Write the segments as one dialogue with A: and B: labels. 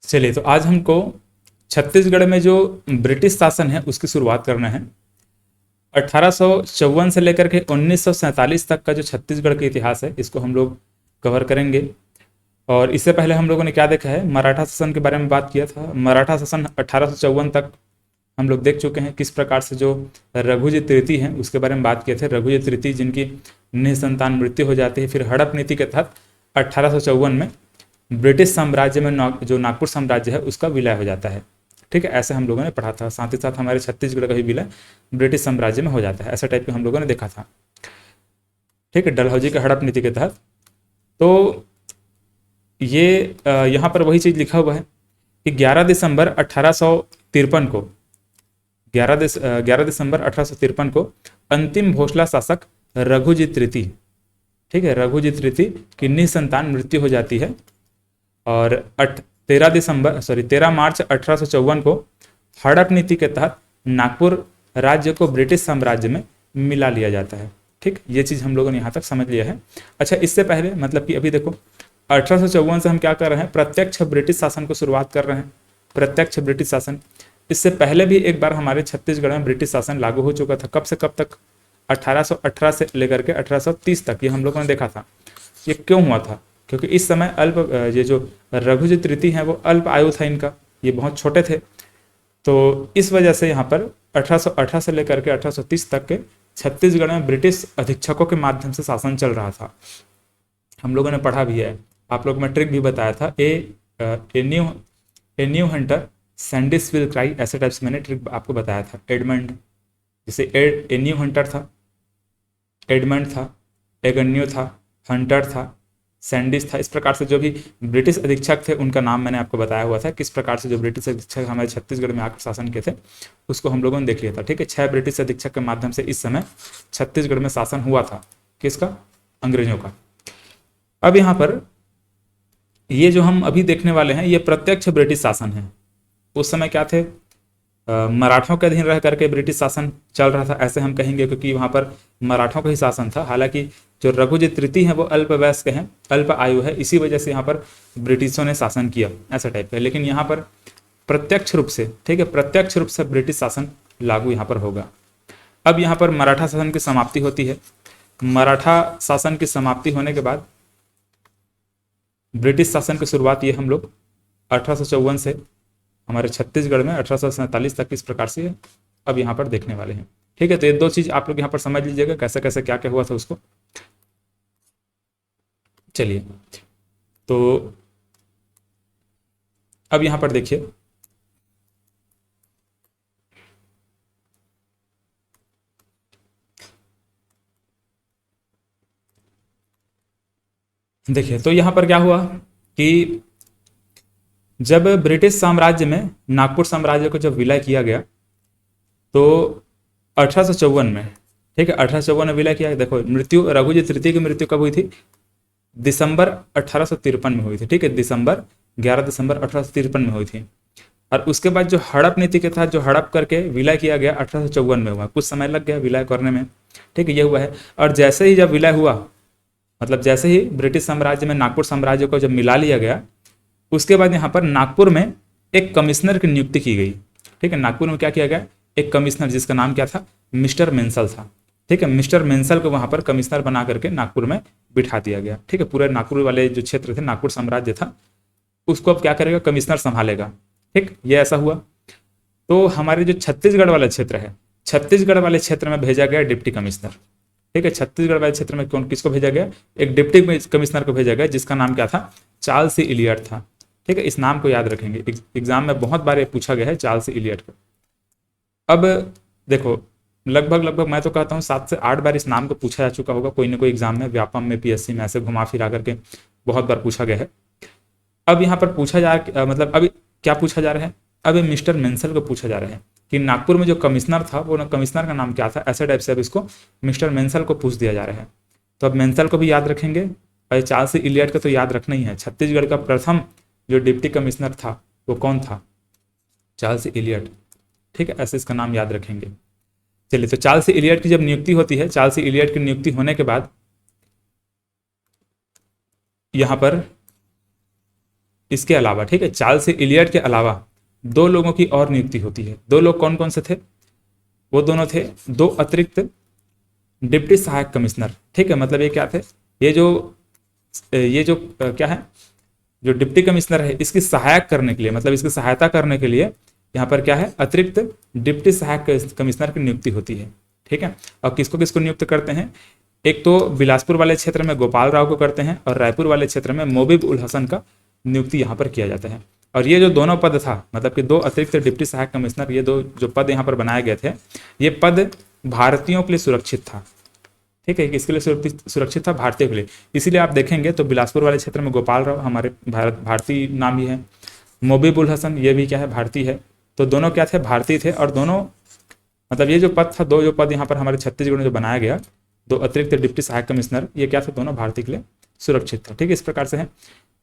A: चलिए, तो आज हमको छत्तीसगढ़ में जो ब्रिटिश शासन है उसकी शुरुआत करना है। 1854 से लेकर के 1947 तक का जो छत्तीसगढ़ का इतिहास है इसको हम लोग कवर करेंगे। और इससे पहले हम लोगों ने क्या देखा है, मराठा शासन के बारे में बात किया था। मराठा शासन 1854 तक हम लोग देख चुके हैं। किस प्रकार से जो रघुजी तृतीय हैं उसके बारे में बात किए थे। रघुजी तृतीय जिनकी निसंतान मृत्यु हो जाती है, फिर हड़प नीति के तहत 1854 में ब्रिटिश साम्राज्य में जो नागपुर साम्राज्य है उसका विलय हो जाता है। ठीक है, ऐसे हम लोगों ने पढ़ा था। साथ ही साथ हमारे छत्तीसगढ़ का भी विलय ब्रिटिश साम्राज्य में हो जाता है, ऐसा टाइप का हम लोगों ने देखा था। ठीक है, डलहौजी के हड़प नीति के तहत। तो ये यहाँ पर वही चीज़ लिखा हुआ है कि 11 दिसंबर 1853 को 11 दिसंबर 1853 को अंतिम भोसला शासक रघुजी तृतीय, ठीक है, रघुजी तृतीय की निसंतान मृत्यु हो जाती है। और 13 मार्च 1854 को हड़प नीति के तहत नागपुर राज्य को ब्रिटिश साम्राज्य में मिला लिया जाता है। ठीक, ये चीज़ हम लोगों ने यहाँ तक समझ लिया है। अच्छा, इससे पहले मतलब कि अभी देखो 1854 से हम क्या कर रहे हैं, प्रत्यक्ष ब्रिटिश शासन को शुरुआत कर रहे हैं। प्रत्यक्ष ब्रिटिश शासन, इससे पहले भी एक बार हमारे छत्तीसगढ़ में ब्रिटिश शासन लागू हो चुका था। कब से कब तक, 1818 से लेकर के 1830 तक, ये हम लोगों ने देखा था। ये क्यों हुआ था, क्योंकि इस समय ये जो रघुजी तृतीय हैं वो अल्प आयु था इनका, ये बहुत छोटे थे। तो इस वजह से यहाँ पर 1818 से लेकर के 1830 तक के छत्तीसगढ़ में ब्रिटिश अधीक्षकों के माध्यम से शासन चल रहा था। हम लोगों ने पढ़ा भी है, आप लोग में ट्रिक भी बताया था। A new Hunter Sandis will cry, ऐसे टाइप से मैंने ट्रिक आपको बताया था। एडमंड, जैसे ए न्यू हंटर था, एडमंड था, एगन्यू था, हंटर था, सैंडिस था। इस प्रकार से जो भी ब्रिटिश अधीक्षक थे उनका नाम मैंने आपको बताया हुआ था। किस प्रकार से जो ब्रिटिश अधीक्षक हमारे छत्तीसगढ़ में आकर शासन किए थे उसको हम लोगों ने देख लिया था। ठीक है, 6 ब्रिटिश अधीक्षक के माध्यम से इस समय छत्तीसगढ़ में शासन हुआ था। किसका? अंग्रेजों का। अब यहाँ पर ये जो हम अभी देखने वाले हैं ये प्रत्यक्ष ब्रिटिश शासन है। उस समय क्या थे, मराठों के अधीन रह करके ब्रिटिश शासन चल रहा था, ऐसे हम कहेंगे, क्योंकि वहाँ पर मराठों का ही शासन था। हालांकि जो रघुजी तृतीय हैं वो अल्प वयस्क हैं, अल्प आयु है, इसी वजह से यहाँ पर ब्रिटिशों ने शासन किया, ऐसा टाइप का। लेकिन यहाँ पर प्रत्यक्ष रूप से, ठीक है, प्रत्यक्ष रूप से ब्रिटिश शासन लागू यहाँ पर होगा। अब यहाँ पर मराठा शासन की समाप्ति होती है। मराठा शासन की समाप्ति होने के बाद ब्रिटिश शासन की शुरुआत ये हम लोग 1854 से हमारे छत्तीसगढ़ में 1847 तक इस प्रकार से अब यहाँ पर देखने वाले हैं। ठीक है, तो ये दो चीज आप लोग यहाँ पर समझ लीजिएगा, कैसे कैसे क्या क्या हुआ था उसको। चलिए, तो अब यहाँ पर देखिए, देखिए तो यहाँ पर क्या हुआ कि जब ब्रिटिश साम्राज्य में नागपुर साम्राज्य को जब विलय किया गया तो 1854 में, ठीक है, 1854 में विलय किया। देखो, मृत्यु रघुजी तृतीय की मृत्यु कब हुई थी? दिसंबर 1853 में हुई थी। ठीक है, 11 दिसंबर 1853 में हुई थी। और उसके बाद जो हड़प नीति के तहत जो हड़प करके विलय किया गया 1854 में हुआ। कुछ समय लग गया विलय करने में। ठीक है, ये हुआ है। और जैसे ही जब विलय हुआ, मतलब जैसे ही ब्रिटिश साम्राज्य में नागपुर साम्राज्य को जब मिला लिया गया, उसके बाद यहाँ पर नागपुर में एक कमिश्नर की नियुक्ति की गई। ठीक है, नागपुर में क्या किया गया, एक कमिश्नर जिसका नाम क्या था, मिस्टर मेंसल था। ठीक है, मिस्टर मेंसल को वहां पर कमिश्नर बना करके नागपुर में बिठा दिया गया। ठीक है, पूरे नागपुर वाले जो क्षेत्र थे, नागपुर साम्राज्य था, उसको अब क्या करेगा, कमिश्नर संभालेगा। ठीक, ये ऐसा हुआ। तो हमारे जो छत्तीसगढ़ वाला क्षेत्र है, छत्तीसगढ़ वाले क्षेत्र में भेजा गया डिप्टी कमिश्नर। ठीक है, छत्तीसगढ़ वाले क्षेत्र में कौन किसको भेजा गया, एक डिप्टी कमिश्नर को भेजा गया जिसका नाम क्या था, चार्ल्स सी इलियट था। ठीक है, इस नाम को याद रखेंगे, एग्जाम में बहुत बार ये पूछा गया है, चार्ल्स सी इलियट को। अब देखो, लगभग मैं तो कहता हूँ 7 से 8 बार इस नाम को पूछा जा चुका होगा कोई ना कोई एग्जाम में, व्यापम में, पीएससी में, ऐसे घुमा फिरा करके बहुत बार पूछा गया है। अब यहाँ पर पूछा जा मतलब अभी क्या पूछा जा रहा है, अब मिस्टर मेंसल को पूछा जा रहा है कि नागपुर में जो कमिश्नर था वो कमिश्नर का नाम क्या था, ऐसे टाइप से अब इसको मिस्टर मेंसल को पूछ दिया जा रहा है। तो अब मेंसल को भी याद रखेंगे और चार्ल्स सी इलियट का तो याद रखना ही है। छत्तीसगढ़ का प्रथम जो डिप्टी कमिश्नर था वो कौन था, चार्ल्स सी इलियट। ठीक है, ऐसे इसका नाम याद रखेंगे। चलिए, तो चार्ल्स सी इलियट की जब नियुक्ति होती है, चार्ल्स सी इलियट की नियुक्ति होने के बाद यहाँ पर इसके अलावा, ठीक है, चार्ल्स इलियट के अलावा दो लोगों की और नियुक्ति होती है। दो लोग कौन कौन से थे? वो दोनों थे दो अतिरिक्त डिप्टी सहायक कमिश्नर, ठीक है। मतलब ये क्या थे? ये जो क्या है, जो डिप्टी कमिश्नर है, इसकी सहायक करने के लिए, मतलब इसकी सहायता करने के लिए यहाँ पर क्या है, अतिरिक्त डिप्टी सहायक कमिश्नर की नियुक्ति होती है, ठीक है। और किसको किसको नियुक्त करते हैं? एक तो बिलासपुर वाले क्षेत्र में गोपाल राव को करते हैं और रायपुर वाले क्षेत्र में मोबिब उल हसन का नियुक्ति यहाँ पर किया जाता है। और ये जो दोनों पद था, मतलब कि दो अतिरिक्त डिप्टी सहायक कमिश्नर, ये दो जो पद यहाँ पर बनाए गए थे, ये पद भारतीयों के लिए सुरक्षित था, ठीक है। किसके लिए सुरक्षित था? भारतीयों के लिए। इसीलिए आप देखेंगे तो बिलासपुर वाले क्षेत्र में गोपाल राव हमारे भारतीय नाम ही है, मोबिब उल हसन ये भी क्या है, भारतीय है। तो दोनों क्या थे? भारतीय थे। और दोनों, मतलब ये जो पद था, दो जो पद यहाँ पर हमारे छत्तीसगढ़ में जो बनाया गया, दो अतिरिक्त डिप्टी सहायक कमिश्नर, ये क्या थे? दोनों भारतीय के लिए सुरक्षित था, ठीक है। इस प्रकार से है।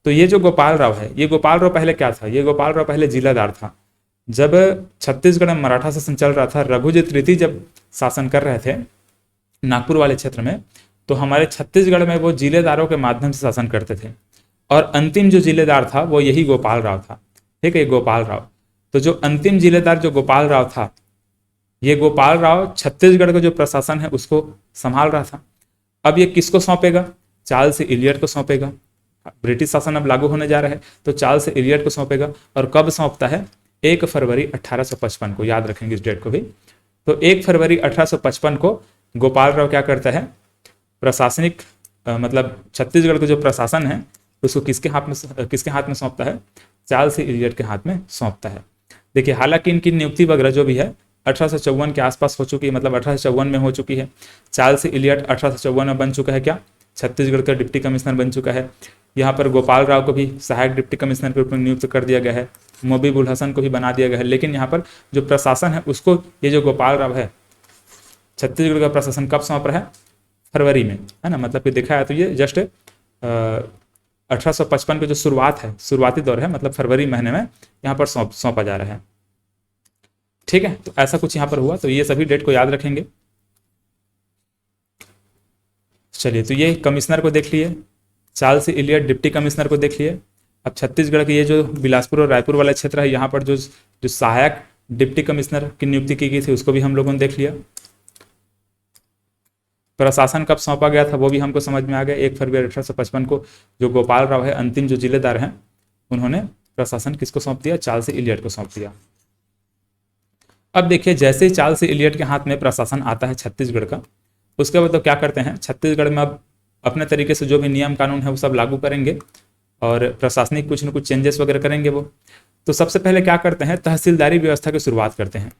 A: तो ये जो गोपाल राव है, ये गोपाल राव पहले क्या था? ये गोपाल राव पहले जिलादार था। जब छत्तीसगढ़ में मराठा शासन चल रहा था, रघुजीत रीति जब शासन कर रहे थे नागपुर वाले क्षेत्र में, तो हमारे छत्तीसगढ़ में वो जिलेदारों के माध्यम से शासन करते थे। और अंतिम जो जिलेदार था वो यही गोपाल राव था, ठीक है, गोपाल राव। तो जो अंतिम जिलेदार जो गोपाल राव था, ये गोपाल राव छत्तीसगढ़ का जो प्रशासन है उसको संभाल रहा था। अब ये किसको सौंपेगा? चार्ल्स इलियट को सौंपेगा। ब्रिटिश शासन अब लागू होने जा रहा है, तो चार्ल्स इलियट को सौंपेगा। और कब सौंपता है? 1 फरवरी 1855 को, याद रखेंगे इस डेट को भी। तो 1 फरवरी 1855 को गोपाल राव क्या करता है? प्रशासनिक मतलब छत्तीसगढ़ का जो प्रशासन है उसको किसके हाथ में सौंपता है? चार्ल्स इलियट के हाथ में सौंपता है। देखिए, हालांकि इनकी नियुक्ति वगैरह जो भी है 1854 के आसपास हो चुकी है, मतलब 1854 में हो चुकी है। चार्ल्स इलियट 1854 में बन चुका है क्या? छत्तीसगढ़ का डिप्टी कमिश्नर बन चुका है। यहाँ पर गोपाल राव को भी सहायक डिप्टी कमिश्नर के रूप में नियुक्त कर दिया गया है, मोबिब उल हसन को भी बना दिया गया है। लेकिन यहाँ पर जो प्रशासन है उसको ये जो गोपाल राव है, छत्तीसगढ़ का प्रशासन कब सौंप रहा है? फरवरी में, है ना। मतलब कि देखा है तो ये जस्ट 1855 की जो शुरुआत है, शुरुआती दौर है, मतलब फरवरी महीने में यहाँ पर सौंपा जा रहा है, ठीक है। तो ऐसा कुछ यहाँ पर हुआ। तो ये सभी डेट को याद रखेंगे। चलिए, तो ये कमिश्नर को देख लिए, चार्ल्स इलियट डिप्टी कमिश्नर को देख लिए। अब छत्तीसगढ़ के ये जो बिलासपुर और रायपुर वाला क्षेत्र है, यहाँ पर जो सहायक डिप्टी कमिश्नर की नियुक्ति की गई थी उसको भी हम लोगों ने देख लिया। प्रशासन कब सौंपा गया था वो भी हमको समझ में आ गया। 1 फरवरी 1855 को जो गोपाल राव है, अंतिम जो जिलेदार हैं, उन्होंने प्रशासन किसको सौंप दिया? चार्ल्स इलियट को सौंप दिया। अब देखिए, जैसे ही चार्ल्स इलियट के हाथ में प्रशासन आता है छत्तीसगढ़ का, उसके बाद तो क्या करते हैं, छत्तीसगढ़ में अब अपने तरीके से जो भी नियम कानून है वो सब लागू करेंगे और प्रशासनिक कुछ न कुछ चेंजेस वगैरह करेंगे वो। तो सबसे पहले क्या करते हैं? तहसीलदारी व्यवस्था की शुरुआत करते हैं।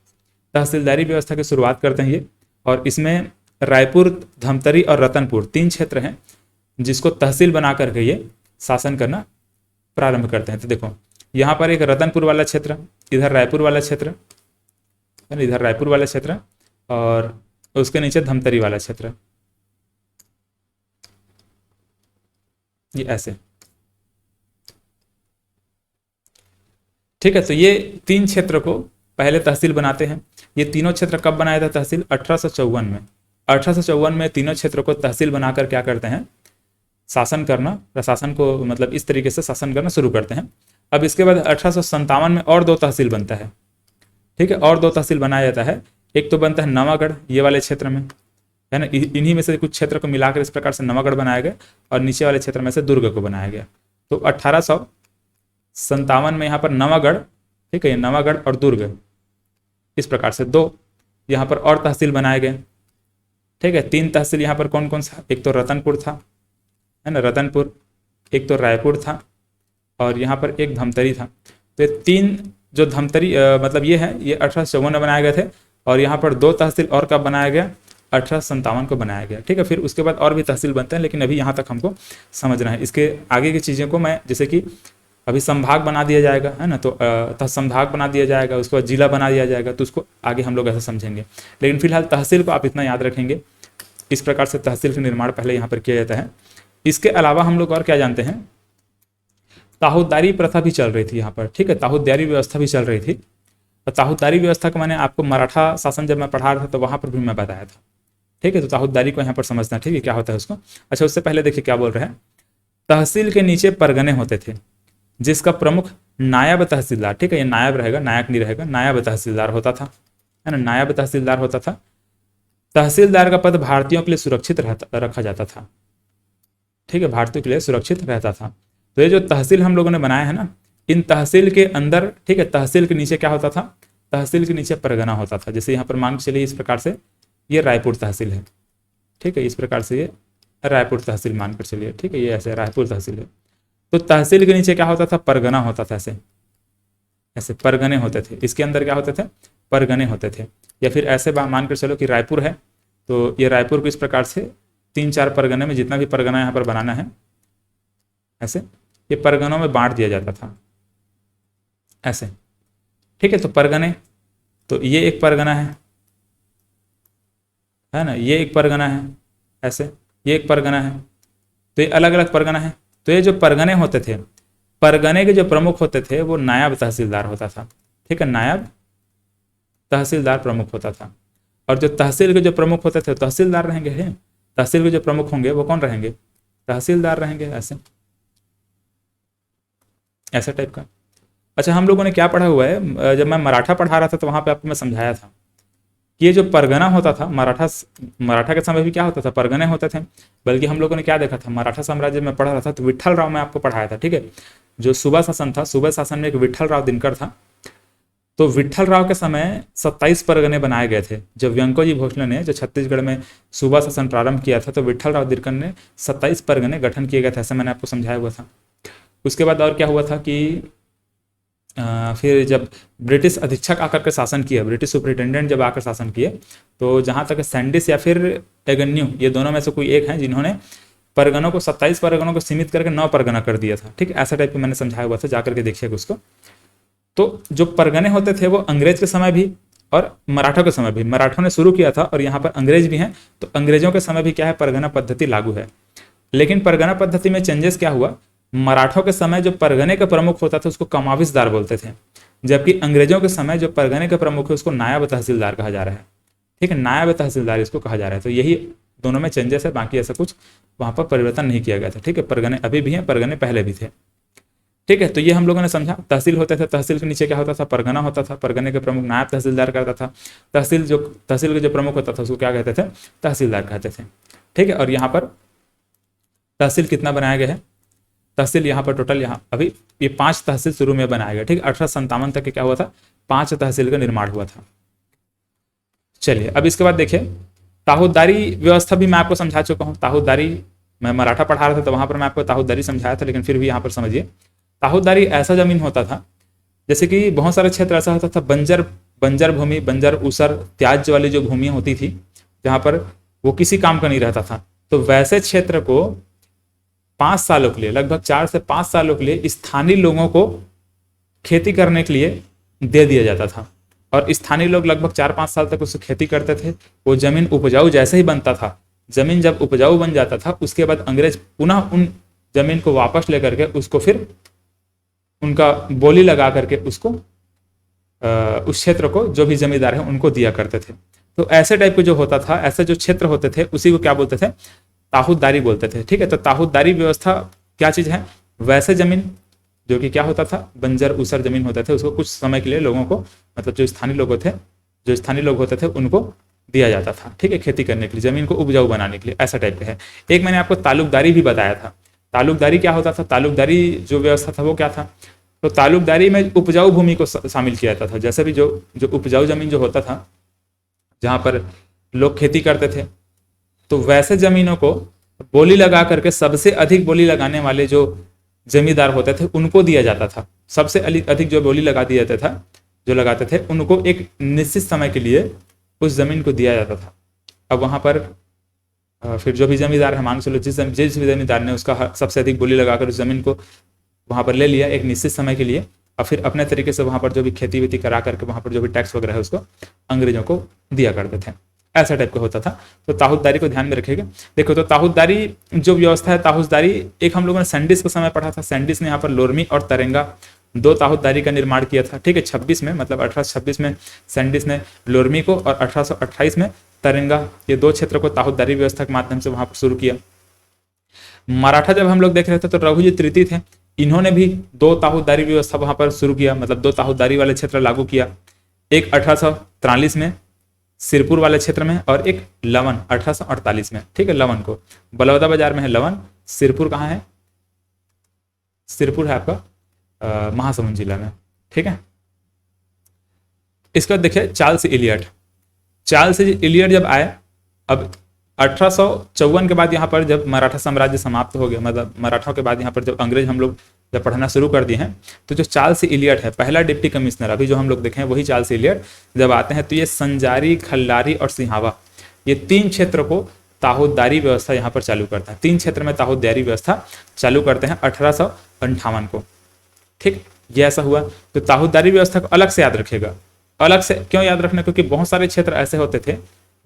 A: तहसीलदारी व्यवस्था की शुरुआत करते हैं ये, और इसमें रायपुर, धमतरी और रतनपुर 3 क्षेत्र हैं जिसको तहसील बना करके ये शासन करना प्रारंभ करते हैं। तो देखो, यहाँ पर एक रतनपुर वाला क्षेत्र, इधर रायपुर वाला क्षेत्र, इधर रायपुर वाला क्षेत्र, और उसके नीचे धमतरी वाला क्षेत्र, ये ऐसे, ठीक है। तो ये 3 क्षेत्र को पहले तहसील बनाते हैं। ये तीनों क्षेत्र कब बनाया था तहसील? 1854 में। 1854 में तीनों क्षेत्रों को तहसील बनाकर क्या करते हैं? शासन करना, प्रशासन को मतलब इस तरीके से शासन करना शुरू करते हैं। अब इसके बाद 1857 में और 2 तहसील बनता है, ठीक है, और 2 तहसील बनाया जाता है। एक तो बनता है नवागढ़, ये वाले क्षेत्र में, है ना। इन्हीं में से कुछ क्षेत्र को मिलाकर इस प्रकार से नवागढ़ बनाया गया, और नीचे वाले क्षेत्र में से दुर्ग को बनाया गया। तो 1857 में यहाँ पर नवागढ़, ठीक है, नवागढ़ और दुर्ग, इस प्रकार से 2 यहाँ पर और तहसील बनाए गए, ठीक है। 3 तहसील यहाँ पर कौन कौन सा? एक तो रतनपुर था, है ना, रतनपुर, एक तो रायपुर था, और यहाँ पर एक धमतरी था। तो ये 3 जो धमतरी मतलब ये है, ये 1854 में बनाए गए थे, और यहाँ पर 2 तहसील और कब बनाया गया? 1857 को बनाया गया, ठीक है। फिर उसके बाद और भी तहसील बनते हैं, लेकिन अभी यहाँ तक हमको समझना है। इसके आगे की चीज़ों को मैं, जैसे कि अभी संभाग बना दिया जाएगा, है ना, तो संभाग बना दिया जाएगा, उसके बाद जिला बना दिया जाएगा, तो उसको आगे हम लोग ऐसा समझेंगे। लेकिन फिलहाल तहसील को आप इतना याद रखेंगे। इस प्रकार से तहसील का निर्माण पहले यहाँ पर किया जाता है। इसके अलावा हम लोग और क्या जानते हैं? ताहूदारी प्रथा भी चल रही थी यहाँ पर, ठीक है, ताहूदारी व्यवस्था भी चल रही थी। और ताहूदारी व्यवस्था को मैंने आपको मराठा शासन जब मैं पढ़ा रहा था तो वहाँ पर भी मैं बताया था, ठीक है। तो ताहूदारी को यहाँ पर समझना, ठीक है, क्या होता है उसको। अच्छा, उससे पहले देखिए क्या बोल रहे हैं। तहसील के नीचे परगने होते थे, जिसका प्रमुख नायब तहसीलदार, ठीक है, ये नायब रहेगा, नायक नहीं रहेगा, नायब तहसीलदार होता था, है ना, नायब तहसीलदार होता था। तहसीलदार का पद भारतीयों के लिए सुरक्षित रखा जाता था, ठीक है, भारतीयों के लिए सुरक्षित रहता था। तो ये जो तहसील हम लोगों ने बनाया है ना, इन तहसील के अंदर, ठीक है, तहसील के नीचे क्या होता था, तहसील के नीचे परगना होता था। जैसे यहाँ पर मान के चलिए इस प्रकार से ये रायपुर तहसील है, ठीक है, इस प्रकार से ये रायपुर तहसील मानकर चलिए, ठीक है, ये ऐसे रायपुर तहसील है। तो तहसील के नीचे क्या होता था, परगना होता था, ऐसे ऐसे परगने होते थे। इसके अंदर क्या होते थे, परगने होते थे। या फिर ऐसे मानकर चलो कि रायपुर है, तो ये रायपुर को इस प्रकार से 3-4 परगने में, जितना भी परगना यहाँ पर बनाना है, ऐसे ये परगनों में बांट दिया जाता था, ऐसे, ठीक है। तो परगने, तो ये एक परगना है ना, ये एक परगना है, ऐसे ये एक परगना है, तो ये अलग अलग परगना है। तो ये जो परगने होते थे, परगने के जो प्रमुख होते थे वो नायब तहसीलदार होता था, ठीक है, नायब तहसीलदार प्रमुख होता था। और जो तहसील के जो प्रमुख होते थे तहसीलदार रहेंगे, हैं, तहसील के जो प्रमुख होंगे वो कौन रहेंगे, तहसीलदार रहेंगे, ऐसे ऐसा टाइप का। अच्छा, हम लोगों ने क्या पढ़ा हुआ है, जब मैं मराठा पढ़ा रहा था तो वहाँ पे आपको मैं समझाया था कि ये जो परगना होता था, मराठा के समय भी क्या होता था, परगने होते थे। बल्कि हम लोगों ने क्या देखा था, मराठा साम्राज्य में पढ़ा रहा था तो विट्ठल राव में आपको पढ़ाया था, ठीक है, जो सूबा शासन था, सूबा शासन में एक विट्ठल राव दिनकर था। तो विट्ठल राव के समय 27 परगने बनाए गए थे। जब व्यंकोजी भोसले ने जो छत्तीसगढ़ में सूबा शासन प्रारंभ किया था तो विट्ठल राव दिनकर ने 27 परगने गठन किए गए थे, ऐसा मैंने आपको समझाया हुआ था। उसके बाद और क्या हुआ था कि फिर जब ब्रिटिश अधीक्षक आकर के शासन किया, ब्रिटिश सुपरिटेंडेंट जब आकर शासन किए, तो जहाँ तक सैंडिस या फिर एगन्यू, ये दोनों में से कोई एक है जिन्होंने परगनों को 27 परगनों को सीमित करके 9 परगना कर दिया था, ठीक है, ऐसा टाइप का मैंने समझाया हुआ था, जाकर के देखिएगा उसको। तो जो परगने होते थे वो अंग्रेज के समय भी और मराठों के समय भी, मराठों ने शुरू किया था और यहाँ पर अंग्रेज भी हैं, तो अंग्रेजों के समय भी क्या है, परगना पद्धति लागू है। लेकिन परगना पद्धति में चेंजेस क्या हुआ, मराठों के समय जो परगने का प्रमुख होता था उसको कमाविसदार बोलते थे, जबकि अंग्रेजों के समय जो परगने का प्रमुख है उसको नायब तहसीलदार कहा जा रहा है, ठीक है, नायब तहसीलदार इसको कहा जा रहा है। तो यही दोनों में चेंजेस है, बाकी ऐसा कुछ वहाँ पर परिवर्तन नहीं किया गया था, ठीक है। परगने अभी भी हैं, परगने पहले भी थे, ठीक है। तो ये हम लोगों ने समझा, तहसील होते थे, तहसील के नीचे क्या होता था, परगना होता था, परगने के प्रमुख नायब तहसीलदार करता था, तहसील के जो प्रमुख होता था उसको क्या कहते थे, तहसीलदार कहते थे, ठीक है। और यहाँ पर तहसील कितना बनाया गया है, तहसील यहाँ पर टोटल, यहाँ अभी ये 5 तहसील शुरू में बनाया गया, ठीक है। 1857 तक क्या हुआ था, 5 तहसील का निर्माण हुआ था। चलिए अब इसके बाद देखिए, ताहुतदारी व्यवस्था भी मैं आपको समझा चुका हूँ। ताहुतदारी मैं मराठा पढ़ा रहा था तो वहां पर मैं आपको ताहुतदारी समझाया था, लेकिन फिर भी यहाँ पर समझिए, ताहुतदारी ऐसा जमीन होता था, जैसे कि बहुत सारे क्षेत्र ऐसा होता था, बंजर भूमि, बंजर ऊसर त्याज्य वाली जो भूमि होती थी, जहाँ पर वो किसी काम का नहीं रहता था, तो वैसे क्षेत्र को 5 सालों के लिए, लगभग 4 से 5 सालों के लिए स्थानीय लोगों को खेती करने के लिए दे दिया जाता था। और स्थानीय लोग लगभग 4-5 साल तक उससे खेती करते थे। वो जमीन उपजाऊ जैसे ही बनता था, जमीन जब उपजाऊ बन जाता था, उसके बाद अंग्रेज पुनः उन जमीन को वापस लेकर के उसको फिर उनका बोली लगा करके उसको उस क्षेत्र को जो भी जमींदार है उनको दिया करते थे। तो ऐसे टाइप के जो होता था, ऐसे जो क्षेत्र होते थे उसी को क्या बोलते थे, ताहुतदारी बोलते थे, ठीक है। तो ताहुतदारी व्यवस्था क्या चीज है, वैसे जमीन जो कि क्या होता था, बंजर ऊसर जमीन होते थे, उसको कुछ समय के लिए लोगों को, मतलब जो स्थानीय लोग होते थे उनको दिया जाता था, ठीक है, खेती करने के लिए, जमीन को उपजाऊ बनाने के लिए, ऐसा टाइप का है। एक मैंने आपको तालुकदारी भी बताया था। तालुकदारी क्या होता था, तालुकदारी जो व्यवस्था था वो क्या था, तो तालुकदारी में उपजाऊ भूमि को शामिल किया जाता था। जैसे भी जो उपजाऊ जमीन जो होता था, जहाँ पर लोग खेती करते थे, तो वैसे जमीनों को बोली लगा करके सबसे अधिक बोली लगाने वाले जो जमींदार होते थे उनको दिया जाता था। सबसे अधिक जो बोली लगा दिया जाता था, जो लगाते थे, उनको एक निश्चित समय के लिए उस जमीन को दिया जाता था। अब वहां पर फिर जो भी जमींदार है, मान चलो जिस भी जमींदार ने उसका सबसे अधिक बोली लगाकर उस जमीन को वहां पर ले लिया एक निश्चित समय के लिए, और फिर अपने तरीके से वहां पर जो भी खेती वेती करा करके वहां पर जो भी टैक्स वगैरह है उसको अंग्रेजों को दिया करते थे, ऐसा टाइप का होता था। तो ताहुतदारी को ध्यान में रखिएगा। देखो, तो ताहुतदारी जो व्यवस्था है, ताहुतदारी एक हम लोगों ने सैंडिस के समय पढ़ा था। सैंडिस ने यहाँ पर लोरमी और तरेंगा 2 ताहुतदारी का निर्माण किया था, ठीक है। 26 में, मतलब 1826 में सैंडिस ने लोरमी को और 1828 में तरेंगा, ये 2 क्षेत्र को ताहुतदारी व्यवस्था के माध्यम से वहां पर शुरू किया। मराठा जब हम लोग देख रहे थे तो रघुजी तृतीय थे। इन्होंने भी 2 ताहुतदारी व्यवस्था वहां पर शुरू किया, मतलब 2 ताहुतदारी वाले क्षेत्र लागू किया। एक 1843 में सिरपुर वाले क्षेत्र में, और एक लवन 1848 में। ठीक है, लवन को बलौदा बाजार में है लवन, सिरपुर कहाँ है? सिरपुर है आपका महासमुंद जिला में। ठीक है, इसका देखिए चार्ल्स इलियट। चार्ल्स इलियट जब आए, अब 1854 के बाद यहाँ पर जब मराठा साम्राज्य समाप्त हो गया, मतलब मराठों के बाद यहाँ पर जब अंग्रेज हम लोग जब पढ़ना शुरू कर दिए हैं, तो जो चार्ल्स इलियट है पहला डिप्टी कमिश्नर, अभी जो हम लोग देखें वही चार्ल्स इलियट जब आते हैं, तो ये संजारी, खल्लारी और सिंहावा, ये 3 क्षेत्र को ताहुतदारी व्यवस्था यहाँ पर चालू करता है। 3 क्षेत्र में ताहुतदारी व्यवस्था चालू करते हैं 1858 को। ठीक, ये ऐसा हुआ। तो ताहुतदारी व्यवस्था को अलग से याद रखेगा। अलग से क्यों याद रखना? क्योंकि बहुत सारे क्षेत्र ऐसे होते थे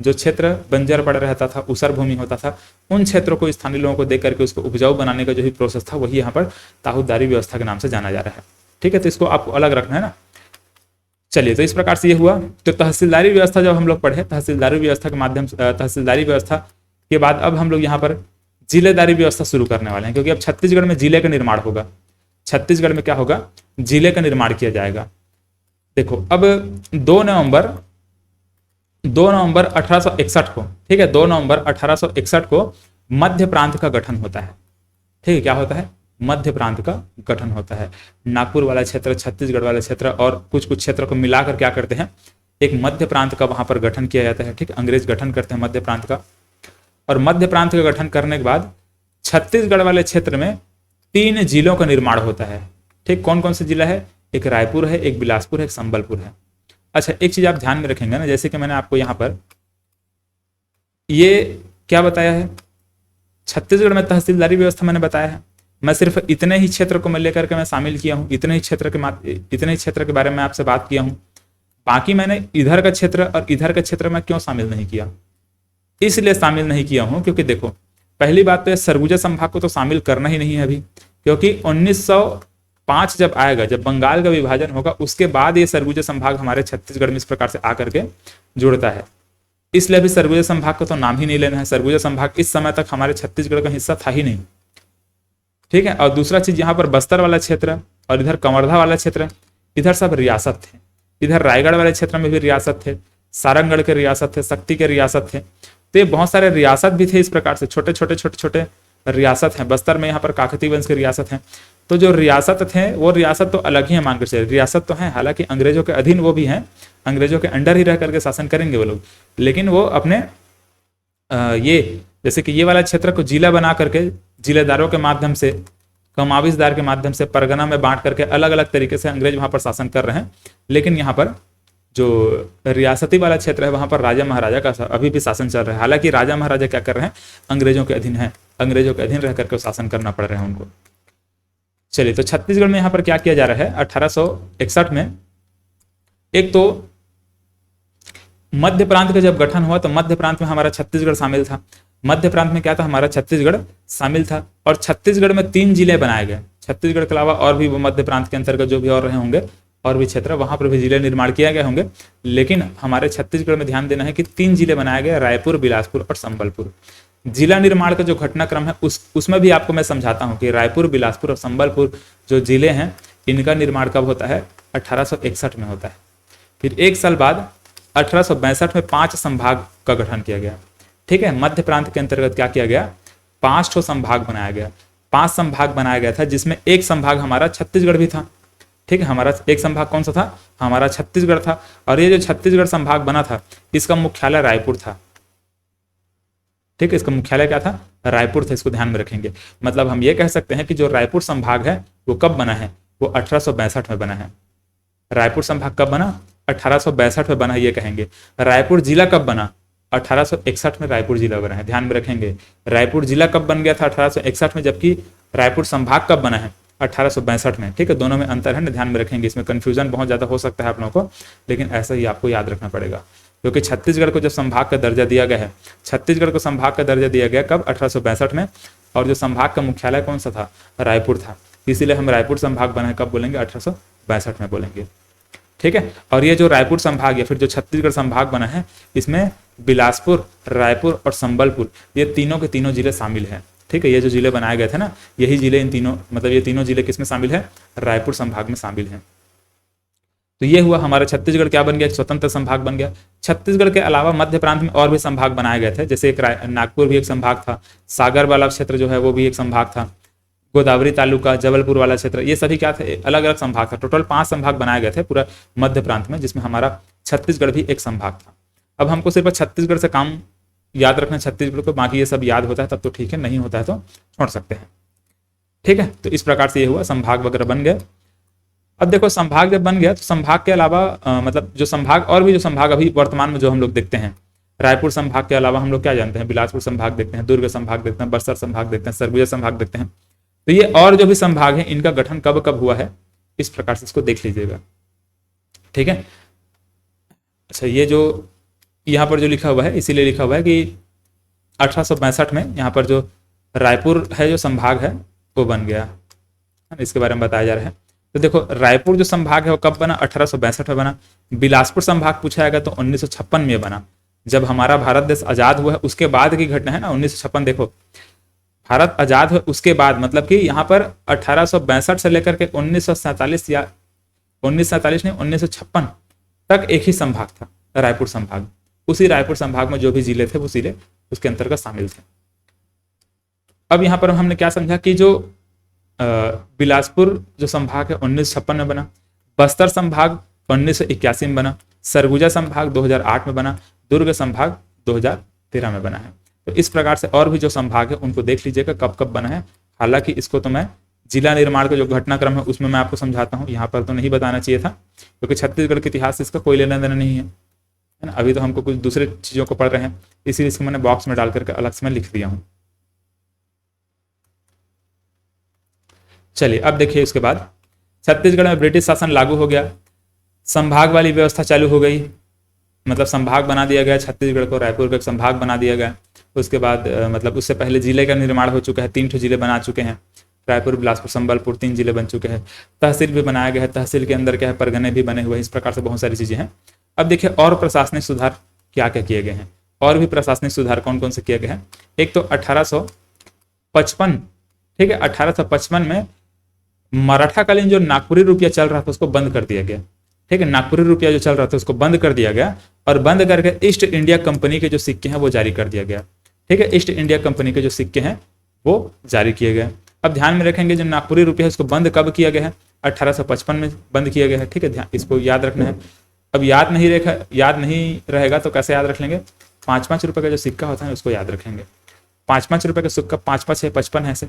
A: जो क्षेत्र बंजर पड़ रहता था, ऊसर भूमि होता था, उन क्षेत्रों को स्थानीय लोगों को देख करके उसको उपजाऊ बनाने का जो भी प्रोसेस था, वही यहाँ पर ताहुतदारी व्यवस्था के नाम से जाना जा रहा है। ठीक है, तो इसको आपको अलग रखना है ना। चलिए, तो इस प्रकार से ये हुआ। तो तहसीलदारी व्यवस्था जब हम लोग पढ़े, तहसीलदारी व्यवस्था के माध्यम से, तहसीलदारी व्यवस्था के बाद अब हम लोग यहाँ पर जिलेदारी व्यवस्था शुरू करने वाले हैं, क्योंकि अब छत्तीसगढ़ में जिले का निर्माण होगा। छत्तीसगढ़ में क्या होगा? जिले का निर्माण किया जाएगा। देखो, अब 2 नवंबर 1861 को, ठीक है, 2 नवंबर 1861 को मध्य प्रांत का गठन होता है। ठीक है, क्या होता है? मध्य प्रांत का गठन होता है। नागपुर वाला क्षेत्र, छत्तीसगढ़ वाला क्षेत्र और कुछ कुछ क्षेत्र को मिलाकर क्या करते हैं, एक मध्य प्रांत का वहां पर गठन किया जाता है। ठीक, अंग्रेज गठन करते हैं मध्य प्रांत का। और मध्य प्रांत का गठन करने के बाद छत्तीसगढ़ वाले क्षेत्र में 3 जिलों का निर्माण होता है। ठीक, कौन कौन से जिला है? एक रायपुर है, एक बिलासपुर है, एक संबलपुर है। अच्छा, एक चीज आप ध्यान में रखेंगे ना, जैसे कि मैंने आपको यहां पर ये क्या बताया है, छत्तीसगढ़ में तहसीलदारी व्यवस्था मैंने बताया है। मैं सिर्फ इतने ही क्षेत्र को मैं लेकर के मैं शामिल किया हूं, इतने ही क्षेत्र के बारे में आपसे बात किया हूं। बाकी मैंने इधर का क्षेत्र और इधर का क्षेत्र में क्यों शामिल नहीं किया? इसलिए शामिल नहीं किया हूं क्योंकि देखो, पहली बात तो सरगुजा संभाग को तो शामिल करना ही नहीं है अभी, क्योंकि 1905 जब आएगा, जब बंगाल का विभाजन होगा, उसके बाद ये सरगुजा संभाग हमारे छत्तीसगढ़ में इस प्रकार से आकर के जुड़ता है। इसलिए अभी सरगुजा संभाग का तो नाम ही नहीं लेना है। सरगुजा संभाग इस समय तक हमारे छत्तीसगढ़ का हिस्सा था ही नहीं। ठीक है, और दूसरा चीज, यहाँ पर बस्तर वाला क्षेत्र और इधर कवर्धा वाला क्षेत्र, इधर सब रियासत थे। इधर रायगढ़ वाले क्षेत्र में भी रियासत थे, सारंगढ़ के रियासत थे, शक्ति के रियासत थे। तो ये बहुत सारे रियासत भी थे, इस प्रकार से छोटे छोटे रियासत हैं। बस्तर में यहाँ पर काकतीय वंश के रियासत हैं। तो जो रियासत थे वो रियासत तो अलग ही है, मानकर चलिए रियासत तो है, हालांकि अंग्रेजों के अधीन वो भी हैं, अंग्रेजों के अंडर ही रह करके शासन करेंगे वो लोग, लेकिन वो अपने ये जैसे कि ये वाला क्षेत्र को जिला बना करके जिलेदारों के माध्यम से, कमाविजदार के माध्यम से परगना में बांट करके अलग अलग तरीके से अंग्रेज वहां पर शासन कर रहे हैं। लेकिन यहाँ पर जो रियासती वाला क्षेत्र है वहां पर राजा महाराजा का अभी भी शासन चल रहा है। हालांकि राजा महाराजा क्या कर रहे हैं, अंग्रेजों के अधीन है, अंग्रेजों के अधीन रह करके शासन करना पड़ रहा है उनको। चलिए, तो छत्तीसगढ़ में यहाँ पर क्या किया जा रहा है 1861 में, एक तो मध्य प्रांत का जब गठन हुआ तो मध्य प्रांत में हमारा छत्तीसगढ़ शामिल था। मध्य प्रांत में क्या था, हमारा छत्तीसगढ़ शामिल था। और छत्तीसगढ़ में 3 जिले बनाए गए। छत्तीसगढ़ के अलावा और भी वो मध्य प्रांत के अंतर्गत जो भी और रहे होंगे और भी क्षेत्र, वहां पर भी जिले निर्माण किए गए होंगे। लेकिन हमारे छत्तीसगढ़ में ध्यान देना है कि 3 जिले बनाए गए, रायपुर, बिलासपुर और संबलपुर। जिला निर्माण का जो घटनाक्रम है उसमें भी आपको मैं समझाता हूं कि रायपुर, बिलासपुर और संबलपुर जो जिले हैं, इनका निर्माण कब होता है, 1861 में होता है। फिर 1 साल बाद 1862 में 5 संभाग का गठन किया गया। ठीक है, मध्य प्रांत के अंतर्गत क्या किया गया, 5 ठो संभाग बनाया गया। 5 संभाग बनाया गया था, जिसमें एक संभाग हमारा छत्तीसगढ़ भी था। ठीक है, हमारा एक संभाग कौन सा था, हमारा छत्तीसगढ़ था। और ये जो छत्तीसगढ़ संभाग बना था, इसका मुख्यालय रायपुर था। ठीक है, इसका मुख्यालय क्या था, रायपुर था। इसको ध्यान में रखेंगे। मतलब हम ये कह सकते हैं कि जो रायपुर संभाग है वो कब बना है, वो 1862 में बना है। रायपुर संभाग कब बना, 1862 में बना, ये कहेंगे। रायपुर जिला कब बना, 1861 में रायपुर जिला बना है। ध्यान में रखेंगे, रायपुर जिला कब बन गया था, 1861 में, जबकि रायपुर संभाग कब बना है, 1862 में। ठीक है, दोनों में अंतर है ना, ध्यान में रखेंगे। इसमें कंफ्यूजन बहुत ज्यादा हो सकता है आप लोगों को, लेकिन ऐसा ही आपको याद रखना पड़ेगा, क्योंकि छत्तीसगढ़ को जब संभाग का दर्जा दिया गया है, छत्तीसगढ़ को संभाग का दर्जा दिया गया कब, 1862 में। और जो संभाग का मुख्यालय कौन सा था, रायपुर था। इसीलिए हम रायपुर संभाग बना है कब बोलेंगे, 1862 में बोलेंगे। ठीक है, और ये जो रायपुर संभाग या फिर जो छत्तीसगढ़ संभाग बना है, इसमें बिलासपुर, रायपुर और संबलपुर, ये तीनों के तीनों जिले शामिल हैं। ठीक है, ये जो जिले बनाए गए थे ना, यही जिले इन तीनों, मतलब ये तीनों जिले किसमें शामिल है, रायपुर संभाग में शामिल हैं। तो ये हुआ हमारा छत्तीसगढ़ क्या बन गया, एक स्वतंत्र संभाग बन गया। छत्तीसगढ़ के अलावा मध्य प्रांत में और भी संभाग बनाए गए थे, जैसे एक नागपुर भी एक संभाग था, सागर वाला क्षेत्र जो है वो भी एक संभाग था, गोदावरी तालुका, जबलपुर वाला क्षेत्र, ये सभी क्या थे, अलग अलग संभाग था। टोटल 5 संभाग बनाए गए थे पूरा मध्य प्रांत में, जिसमें हमारा छत्तीसगढ़ भी एक संभाग था। अब हमको सिर्फ छत्तीसगढ़ से काम याद रखना छत्तीसगढ़ को, बाकी ये सब याद होता है तब तो ठीक है, नहीं होता है तो छोड़ सकते हैं। ठीक है, तो इस प्रकार से ये हुआ, संभाग वगैरह बन गए। अब देखो संभाग जब बन गया तो संभाग के अलावा मतलब जो संभाग और भी जो संभाग अभी वर्तमान में जो हम लोग देखते हैं, रायपुर संभाग के अलावा हम लोग क्या जानते हैं, बिलासपुर संभाग देखते हैं, दुर्ग संभाग देखते हैं, बस्तर संभाग देखते हैं, सरगुजा संभाग देखते हैं। तो ये और जो भी संभाग है इनका गठन कब कब हुआ है, इस प्रकार से इसको देख लीजिएगा। ठीक है, अच्छा ये जो यहाँ पर जो लिखा हुआ है, इसीलिए लिखा हुआ है कि 1862 में यहाँ पर जो रायपुर है जो संभाग है वो बन गया, इसके बारे में बताया जा रहा है। तो देखो रायपुर जो संभाग है वो कब बना, 1862 में बना। बिलासपुर संभाग पूछा जाएगा तो 1956 में बना, जब हमारा भारत देश आजाद हुआ है उसके बाद की घटना है ना, 1956। देखो भारत आजाद हुआ उसके बाद, मतलब कि यहाँ पर 1862 से लेकर के 1947 या 1947 नहीं 1956 तक एक ही संभाग था, रायपुर संभाग। उसी रायपुर संभाग में जो भी जिले थे वो जिले उसके अंतर्गत शामिल थे। अब यहाँ पर हमने क्या समझा कि जो बिलासपुर जो संभाग है 1956 में बना, बस्तर संभाग 1981 में बना, सरगुजा संभाग 2008 में बना, दुर्ग संभाग 2013 में बना है। तो इस प्रकार से और भी जो संभाग है उनको देख लीजिएगा कब कब बना है। हालांकि इसको तो मैं जिला निर्माण का जो घटनाक्रम है उसमें मैं आपको समझाता हूँ, यहाँ पर तो नहीं बताना चाहिए था क्योंकि छत्तीसगढ़ के इतिहास से इसका कोई लेना देना नहीं है ना। अभी तो हमको कुछ दूसरे चीज़ों को पढ़ रहे हैं, इसीलिए इसको मैंने बॉक्स में डाल करके अलग से मैं लिख दिया हूँ। चलिए अब देखिए, उसके बाद छत्तीसगढ़ में ब्रिटिश शासन लागू हो गया, संभाग वाली व्यवस्था चालू हो गई, मतलब संभाग बना दिया गया छत्तीसगढ़ को, रायपुर को एक संभाग बना दिया गया। उसके बाद मतलब उससे पहले जिले का निर्माण हो चुका है, 3 जिले बना चुके हैं, रायपुर, बिलासपुर, संबलपुर 3 जिले बन चुके हैं। तहसील भी बनाया गया है, तहसील के अंदर क्या है, परगने भी बने हुए हैं। इस प्रकार से बहुत सारी चीज़ें हैं। अब देखिए और प्रशासनिक सुधार क्या क्या किए गए हैं, और भी प्रशासनिक सुधार कौन कौन से किए गए हैं। एक तो 1855, ठीक है, 1855 में मराठाकालीन जो नागपुरी रुपया चल रहा था उसको बंद कर दिया गया। ठीक है, नागपुरी रुपया जो चल रहा था उसको बंद कर दिया गया और बंद करके ईस्ट इंडिया कंपनी के जो सिक्के हैं वो जारी कर दिया गया। ठीक है, ईस्ट इंडिया कंपनी के जो सिक्के हैं वो जारी किए गए। अब ध्यान में रखेंगे जो नागपुरी रुपया है उसको बंद कब किया गया है, 1855 में बंद किया गया है। ठीक है, ध्यान इसको याद रखना है। अब याद नहीं रहेगा तो कैसे याद रख लेंगे, 5-5 रुपये का जो सिक्का होता है उसको याद रखेंगे। 5-5 रुपये का सिक्का 5-5 है, 55 है ऐसे,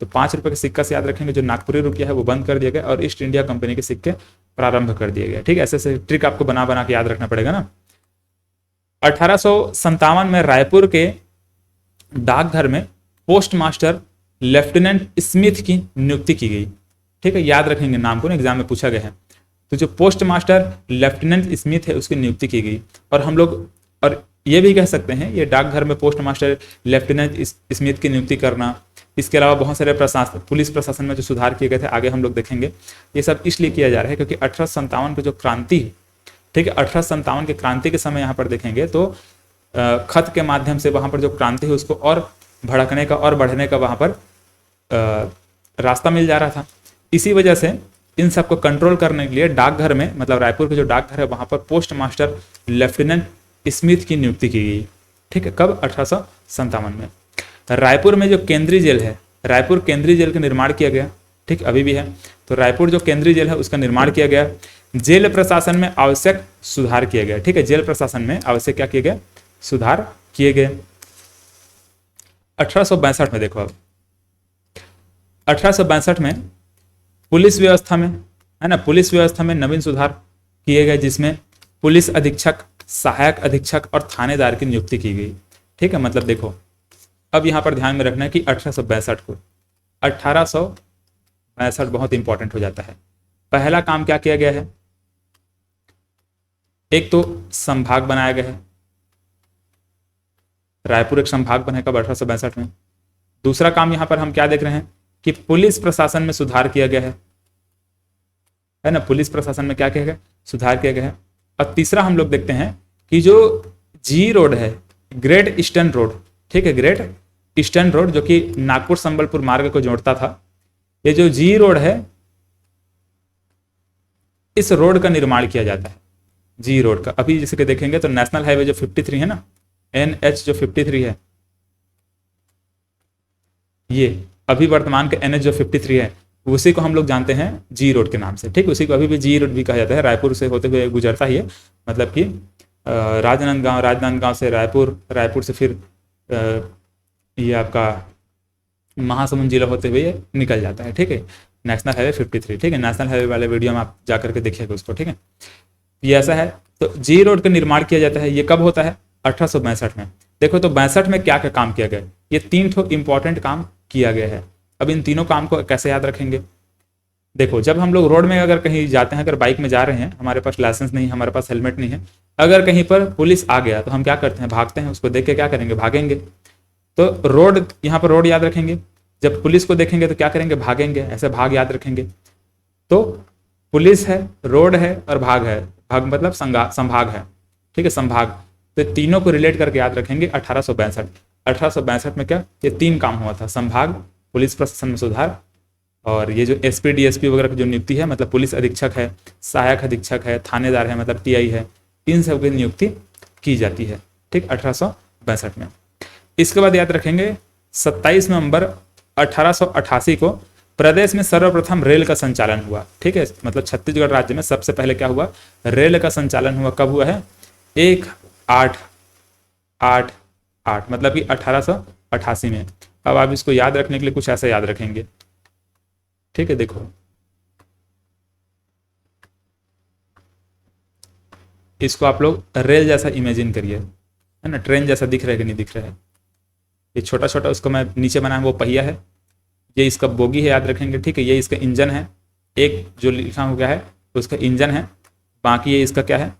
A: तो 5 रुपये के सिक्का से याद रखेंगे जो नागपुरी रुपया है वो बंद कर दिया गया और ईस्ट इंडिया कंपनी के सिक्के प्रारंभ कर दिए गए। ठीक है, ऐसे ट्रिक आपको बना बना के याद रखना पड़ेगा ना। 1857 में रायपुर के डाकघर में पोस्ट मास्टर लेफ्टिनेंट स्मिथ की नियुक्ति की गई। ठीक है, याद रखेंगे नाम को ना, एग्जाम में पूछा गया है। तो जो पोस्ट मास्टर लेफ्टिनेंट स्मिथ है उसकी नियुक्ति की गई। और हम लोग और ये भी कह सकते हैं ये डाकघर में पोस्ट मास्टर लेफ्टिनेंट स्मिथ की नियुक्ति करना, इसके अलावा बहुत सारे पुलिस प्रशासन में जो सुधार किए गए थे आगे हम लोग देखेंगे। ये सब इसलिए किया जा रहा है क्योंकि 1857 की जो क्रांति, ठीक है, 1857 के क्रांति के समय यहाँ पर देखेंगे तो खत के माध्यम से वहाँ पर जो क्रांति है उसको और भड़कने का और बढ़ने का वहाँ पर रास्ता मिल जा रहा था। इसी वजह से इन सबको कंट्रोल करने के लिए डाकघर में, मतलब रायपुर के जो डाकघर है वहाँ पर पोस्ट मास्टर लेफ्टिनेंट स्मिथ की नियुक्ति की गई। ठीक है, कब, 1857 में। रायपुर में जो केंद्रीय जेल है, रायपुर केंद्रीय जेल का निर्माण किया गया। ठीक, अभी भी है। तो रायपुर जो केंद्रीय जेल है उसका निर्माण किया गया। जेल प्रशासन में आवश्यक सुधार किया गया। ठीक है, जेल प्रशासन में आवश्यक क्या किए गए, सुधार किए गए। 1862 में देखो, अब 1862 में पुलिस व्यवस्था में, है ना, पुलिस व्यवस्था में नवीन सुधार किए गए जिसमें पुलिस अधीक्षक, सहायक अधीक्षक और थानेदार की नियुक्ति की गई। ठीक है, मतलब देखो अब यहां पर ध्यान में रखना है कि 1862 बहुत इंपॉर्टेंट हो जाता है। पहला काम क्या किया गया है, एक तो संभाग बनाया गया है, रायपुर एक संभाग बना कब, 1862 में। दूसरा काम यहां पर हम क्या देख रहे हैं कि पुलिस प्रशासन में सुधार किया गया है ना, पुलिस प्रशासन में क्या किया गया, सुधार किया गया है। और तीसरा हम लोग देखते हैं कि जो जी रोड है, ग्रेट ईस्टर्न रोड, ठीक है, ग्रेट ईस्टर्न रोड जो कि नागपुर संबलपुर मार्ग को जोड़ता था, ये जो जी रोड है, इस रोड का निर्माण किया जाता है, जी रोड का। अभी जैसे कि देखेंगे तो नेशनल हाईवे जो 53 है ना, NH जो 53 है, ये अभी वर्तमान के NH जो 53 है, उसी को हम लोग जानते हैं जी रोड के नाम से, ठीक। उसी को अभी भी जी रोड भी कहा जाता है, रायपुर से होते हुए गुजरता ही है, मतलब कि राजनांदगांव से रायपुर, रायपुर से फिर ये आपका महासमुंद जिला होते हुए निकल जाता है, ठीक है। नेशनल हाईवे 53, ठीक है। नेशनल हाईवे वाले वीडियो में आप जा करके देखिएगा उसको, ठीक है। ये ऐसा है। तो जी रोड का निर्माण किया जाता है, ये कब होता है? 1862 में। देखो तो 62 में क्या क्या काम किया गया? ये 3 ठो इंपॉर्टेंट काम किया गया है। अब इन तीनों काम को कैसे याद रखेंगे? देखो, जब हम लोग रोड में अगर कहीं जाते हैं, अगर बाइक में जा रहे हैं, हमारे पास लाइसेंस नहीं है, हमारे पास हेलमेट नहीं है, अगर कहीं पर पुलिस आ गया तो हम क्या करते हैं? भागते हैं। उसको देख के क्या करेंगे? भागेंगे। तो रोड, यहाँ पर रोड याद रखेंगे। जब पुलिस को देखेंगे तो क्या करेंगे? भागेंगे। ऐसे भाग याद रखेंगे। तो पुलिस है, रोड है और भाग है। भाग मतलब संभाग है, ठीक है, संभाग। तो तीनों को रिलेट करके याद रखेंगे। 1862 में क्या ये 3 काम हुआ था? संभाग, पुलिस प्रशासन में सुधार, और ये जो SP DSP वगैरह की जो नियुक्ति है, मतलब पुलिस अधीक्षक है, सहायक अधीक्षक है, थानेदार है, मतलब TI है, इन सब की नियुक्ति की जाती है, ठीक, 1862 में। इसके बाद याद रखेंगे 27 नवंबर 1888 को प्रदेश में सर्वप्रथम रेल का संचालन हुआ, ठीक है। मतलब छत्तीसगढ़ राज्य में सबसे पहले क्या हुआ? रेल का संचालन हुआ। कब हुआ है? 1/8/8, मतलब कि 1888 में। अब आप इसको याद रखने के लिए कुछ ऐसा याद रखेंगे, ठीक है। देखो, इसको आप लोग रेल जैसा इमेजिन करिए, है ना। ट्रेन जैसा दिख रहा है कि नहीं दिख रहा है? ये छोटा छोटा उसको मैं नीचे बनाया, वो पहिया है, ये इसका बोगी है, याद रखेंगे, ठीक है। ये इसका इंजन है, एक जो लिखा हो गया है उसका इंजन है, बाकी ये इसका क्या है?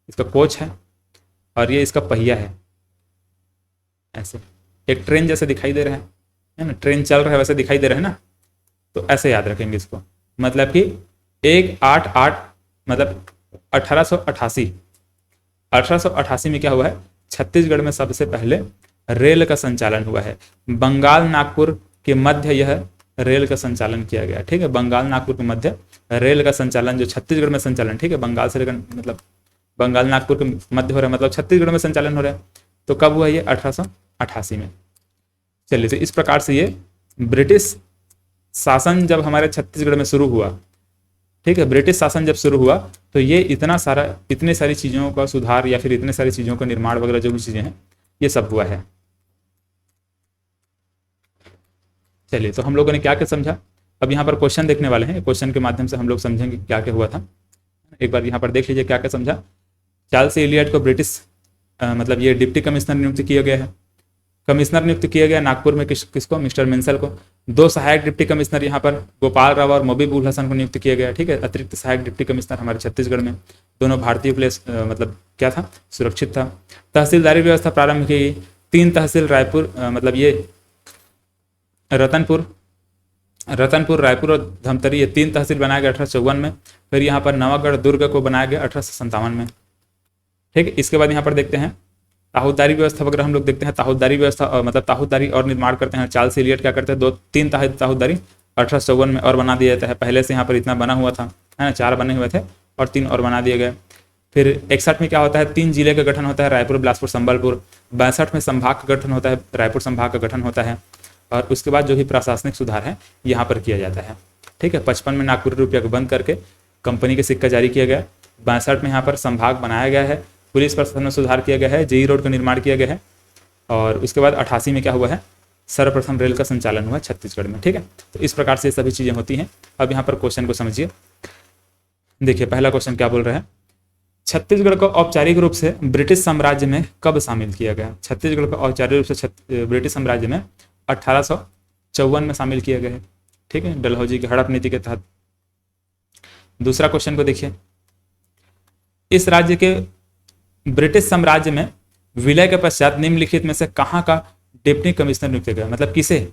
A: इसका कोच है, और ये इसका पहिया है। ऐसे एक ट्रेन जैसे दिखाई दे रहा है ना, ट्रेन चल रहा है वैसे दिखाई दे रहा है ना। तो ऐसे याद रखेंगे इसको, मतलब कि 1/8/8 मतलब 1888 में क्या हुआ है? छत्तीसगढ़ में सबसे पहले रेल का संचालन हुआ है। बंगाल नागपुर के मध्य यह रेल का संचालन किया गया, ठीक है। बंगाल नागपुर के मध्य रेल का संचालन, जो छत्तीसगढ़ में संचालन, ठीक है, बंगाल से लेकर मतलब बंगाल नागपुर के मध्य हो रहा है, मतलब छत्तीसगढ़ में संचालन हो रहा है। तो कब हुआ ये? 1888 में। चलिए, तो इस प्रकार से ये ब्रिटिश शासन जब हमारे छत्तीसगढ़ में शुरू हुआ, ठीक है, ब्रिटिश शासन जब शुरू हुआ, तो ये इतनी सारी चीज़ों का सुधार या फिर इतने सारी चीज़ों का निर्माण वगैरह जो भी चीज़ें हैं, ये सब हुआ है। चलिए, तो हम लोगों ने क्या क्या समझा? अब यहाँ पर क्वेश्चन देखने वाले हैं, क्वेश्चन के माध्यम से हम लोग समझेंगे क्या क्या हुआ था। एक बार यहाँ पर देख लीजिए क्या क्या समझा। चार्ल्स एलियट को ब्रिटिश मतलब ये डिप्टी कमिश्नर नियुक्त किया गया है। कमिश्नर नियुक्त किया गया नागपुर में किसको? मिस्टर मिंसल को। 2 सहायक डिप्टी कमिश्नर यहाँ पर गोपाल राव और मोबिब उल हसन को नियुक्त किया गया, ठीक है। अतिरिक्त सहायक डिप्टी कमिश्नर हमारे छत्तीसगढ़ में, दोनों भारतीय पुलिस मतलब क्या था? सुरक्षित था। तहसीलदारी व्यवस्था प्रारंभ की गई। 3 तहसील रायपुर मतलब ये रतनपुर, रायपुर और धमतरी, ये 3 तहसील बनाया गया 1854 में। फिर यहाँ पर नवागढ़ दुर्ग को बनाया गया 1857 में, ठीक है। इसके बाद यहाँ पर देखते हैं ताहूदारी व्यवस्था वगैरह हम लोग देखते हैं। ताहूदारी व्यवस्था मतलब ताहूदारी और निर्माण करते हैं। चार्ल्स एलियट क्या करते हैं? 2-3 ताहूदारी 1854 में और बना दिया जाता है। पहले से यहाँ पर इतना बना हुआ था, है ना, 4 बने हुए थे और 3 और बना दिए गए। फिर 61 में क्या होता है? 3 जिले का गठन होता है, रायपुर, बिलासपुर, संबलपुर। 62 में संभाग का गठन होता है, रायपुर संभाग का गठन होता है। और उसके बाद जो भी प्रशासनिक सुधार है यहाँ पर किया जाता है, ठीक है। 55 में नागपुरी रुपया को बंद करके कंपनी के सिक्का जारी किया गया। 62 में यहाँ पर संभाग बनाया गया है, पुलिस प्रशासन में सुधार किया गया है, जेई रोड का निर्माण किया गया है। और उसके बाद 88 में क्या हुआ है? सर्वप्रथम रेल का संचालन हुआ छत्तीसगढ़ में, ठीक है। तो इस प्रकार से सभी चीज़ें होती हैं। अब यहाँ पर क्वेश्चन को समझिए। देखिए, पहला क्वेश्चन क्या बोल रहा है? छत्तीसगढ़ को औपचारिक रूप से ब्रिटिश साम्राज्य में कब शामिल किया गया? छत्तीसगढ़ को औपचारिक रूप से ब्रिटिश साम्राज्य में 1854 में शामिल किया गया है, ठीक है, डलहौजी की हड़प नीति के तहत। दूसरा क्वेश्चन को देखिए। इस राज्य के ब्रिटिश साम्राज्य में विलय के पश्चात निम्नलिखित में से कहाँ का डिप्टी कमिश्नर नियुक्त किया गया? मतलब किसे,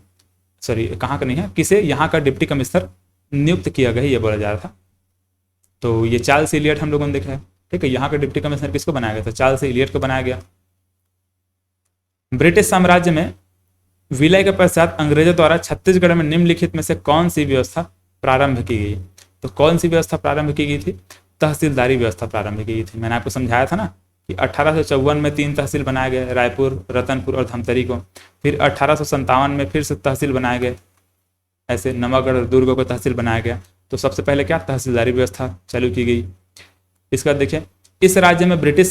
A: सॉरी कहाँ का नहीं है, किसे यहाँ का डिप्टी कमिश्नर नियुक्त किया गया, ये बोला जा रहा था। तो ये चार्ल्स एलियट हम लोगों ने देखा है, ठीक है। यहाँ का डिप्टी कमिश्नर किसको बनाया गया था? चार्ल्स एलियट को बनाया गया। ब्रिटिश साम्राज्य में विलय के पश्चात अंग्रेजों द्वारा छत्तीसगढ़ में निम्नलिखित में से कौन सी व्यवस्था प्रारंभ की गई? तो कौन सी व्यवस्था प्रारंभ की गई थी? तहसीलदारी व्यवस्था प्रारंभ की गई थी। मैंने आपको समझाया था ना कि 1854 में 3 तहसील बनाए गए, रायपुर, रतनपुर और धमतरी को। फिर 1857 में फिर से तहसील बनाए गए, ऐसे नवागढ़ और दुर्ग को तहसील बनाया गया। तो सबसे पहले क्या तहसीलदारी व्यवस्था चालू की गई। इसका देखिए, इस राज्य में ब्रिटिश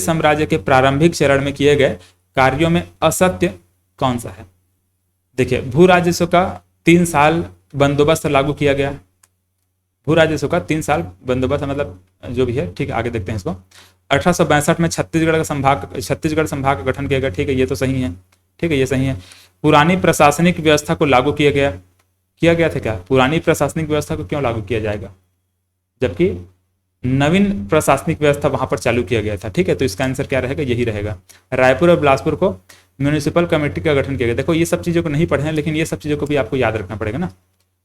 A: साम्राज्य के प्रारंभिक चरण में किए गए कार्यों में असत्य कौन सा है? देखिए, भू राजस्व का 3 साल बंदोबस्त लागू किया गया। भू राजस्व का 3 साल बंदोबस्त मतलब जो भी है, ठीक है, आगे देखते हैं इसको। 1862 में छत्तीसगढ़ संभाग का गठन किया गया। ठीक है, ये तो सही है, ठीक है, ये सही है। पुरानी प्रशासनिक व्यवस्था को लागू किया गया था क्या? पुरानी प्रशासनिक व्यवस्था को क्यों लागू किया जाएगा, जबकि नवीन प्रशासनिक व्यवस्था वहां पर चालू किया गया था। ठीक है, तो इसका आंसर क्या रहेगा? यही रहेगा। रायपुर और बिलासपुर को म्यूनिसिपल कमेटी का गठन किया गया। देखो, ये सब चीज़ों को नहीं पढ़े हैं, लेकिन ये सब चीज़ों को भी आपको याद रखना पड़ेगा ना।